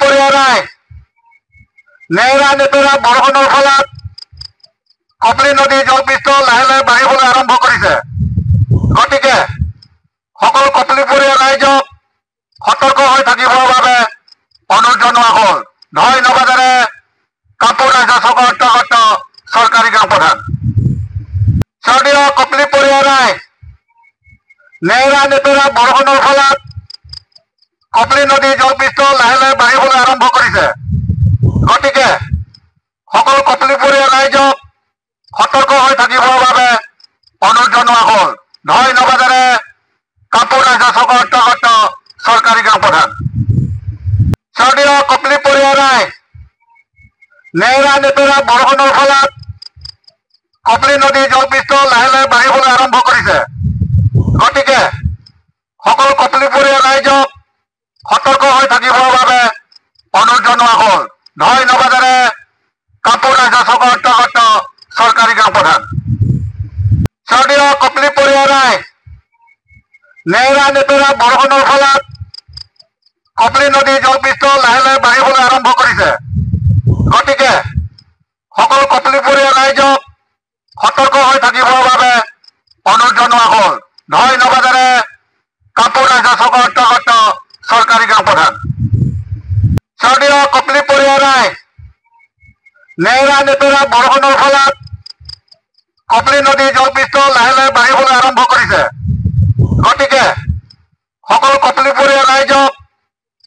পৰিয়া নাই নেৰা নেপেৰা বৰষুণৰ ফলত কপলি নদী জলপৃষ্ঠ লাহে লাহে বাঢ়িবলৈ আৰম্ভ কৰিছে। গতিকে সকলো কপলি পৰিয়া ৰাইজক সতৰ্ক হৈ থাকিবৰ বাবে অনুৰোধ জনোৱা হ'ল। ধয় নবাজাৰে কাপোৰ ৰাজ্য অন্তৰ্গত চৰকাৰী গাঁও প্ৰধান। যদিও কপলি পৰিয়া নাই নেৰা নেপেৰা বৰষুণৰ ফলত কপলি নদী জলপৃষ্ঠ লাহে লাহে বাঢ়িবলৈ আৰম্ভ কৰিছে। গতিকে সকলো কপলি পৰিয়া ৰাইজক সতৰ্ক হৈ থাকিবৰ বাবে অনুৰোধ জনোৱা হ'ল। ধয় নবাজাৰে কাপোৰ ৰাজ্য অন্তৰ্গত চৰকাৰী গাঁও প্ৰধান। যদিও কপলি পৰিয়া নাই নেৰা নেপেৰা বৰষুণৰ ফলত কপলি নদী জলপৃষ্ঠ লাহে লাহে বাঢ়িবলৈ আৰম্ভ কৰিছে। গতিকে সকলো কপলি পৰিয়া ৰাইজক সতৰ্ক হৈ থাকিবৰ বাবে অনুৰোধ জনোৱা হ'ল। ধয় নবাজাৰে কাপোৰ ৰাজ্য অন্তৰ্গত চৰকাৰী গাঁও প্ৰধান। যদিও কপলি পৰিয়া নাই নেৰা নেপেৰা বৰষুণৰ ফলত কপলি নদী জলপৃষ্ঠ লাহে লাহে বাঢ়িবলৈ আৰম্ভ কৰিছে। গতিকে সকলো কপলি পৰিয়া ৰাইজক সতৰ্ক হৈ থাকিবৰ বাবে অনুৰোধ জনোৱা হ'ল। ধয় নবাজাৰে কাপোৰ ৰাজ্য অন্তৰ্গত চৰকাৰী গাঁও প্ৰধান। যদিও কপলি পৰিয়া নাই নেৰা নেপেৰা বৰষুণৰ ফলত কপলি নদী জলপৃষ্ঠ লাহে লাহে বাঢ়িবলৈ আৰম্ভ কৰিছে। গতিকে সকলো কপলি পৰিয়া ৰাইজক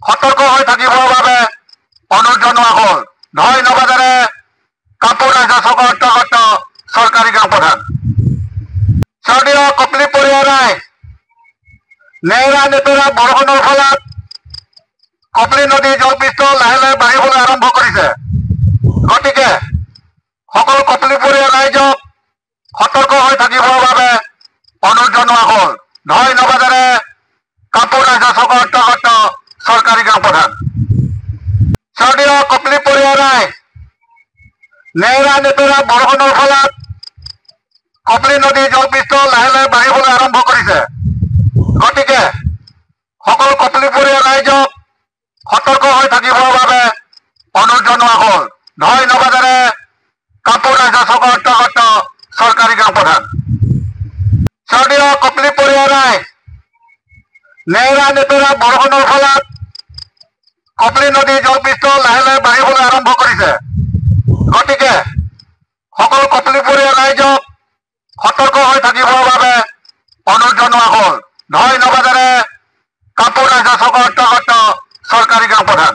সতৰ্ক হৈ থাকিবৰ বাবে অনুৰোধ জনোৱা হ'ল। ধয় নবাজাৰে কাপোৰ ৰাজ্য অন্তৰ্গত চৰকাৰী গাঁও প্ৰধান। যদিও কপলি পৰিয়া নাই নেৰা নেপেৰা বৰষুণৰ ফলত কপলি নদী জলপৃষ্ঠ লাহে লাহে বাঢ়িবলৈ আৰম্ভ কৰিছে। গতিকে সকলো কপলি পৰিয়া ৰাইজক সতৰ্ক হৈ থাকিবৰ বাবে অনুৰোধ জনোৱা হ'ল। ধয় নবাজাৰে কাপোৰ ৰাজ্য অন্তৰ্গত চৰকাৰী গাঁও প্ৰধান। যদিও কপলি পৰিয়া নাই নেৰা নেপেৰা বৰষুণৰ ফলত কপলি নদী জলপৃষ্ঠ লাহে লাহে বাঢ়িবলৈ আৰম্ভ কৰিছে। গতিকে সকলো কপলি পৰিয়া ৰাইজক সতৰ্ক হৈ থাকিবৰ বাবে অনুৰোধ জনোৱা হ'ল। ধয় নবাজাৰে কাপোৰ ৰাজ্য অন্তৰ্গত চৰকাৰী গাঁও প্ৰধান। যদিও কপলি পৰিয়া নাই নেৰা নেপেৰা বৰষুণৰ ফলত কপলি নদী জলপৃষ্ঠ লাহে লাহে বাঢ়িবলৈ আৰম্ভ কৰিছে। গতিকে সকলো কপলি পৰিয়া ৰাইজক সতৰ্ক হৈ থাকিবৰ বাবে অনুৰোধ জনোৱা হ'ল। ধয় নবাজাৰে কাপোৰ ৰাজ্য অন্তৰ্গত চৰকাৰী গাঁও প্ৰধান।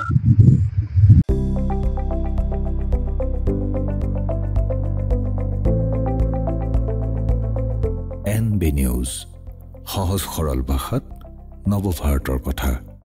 NB নিউজ, সহজ সৰল ভাষাত নৱভাৰতৰ কথা।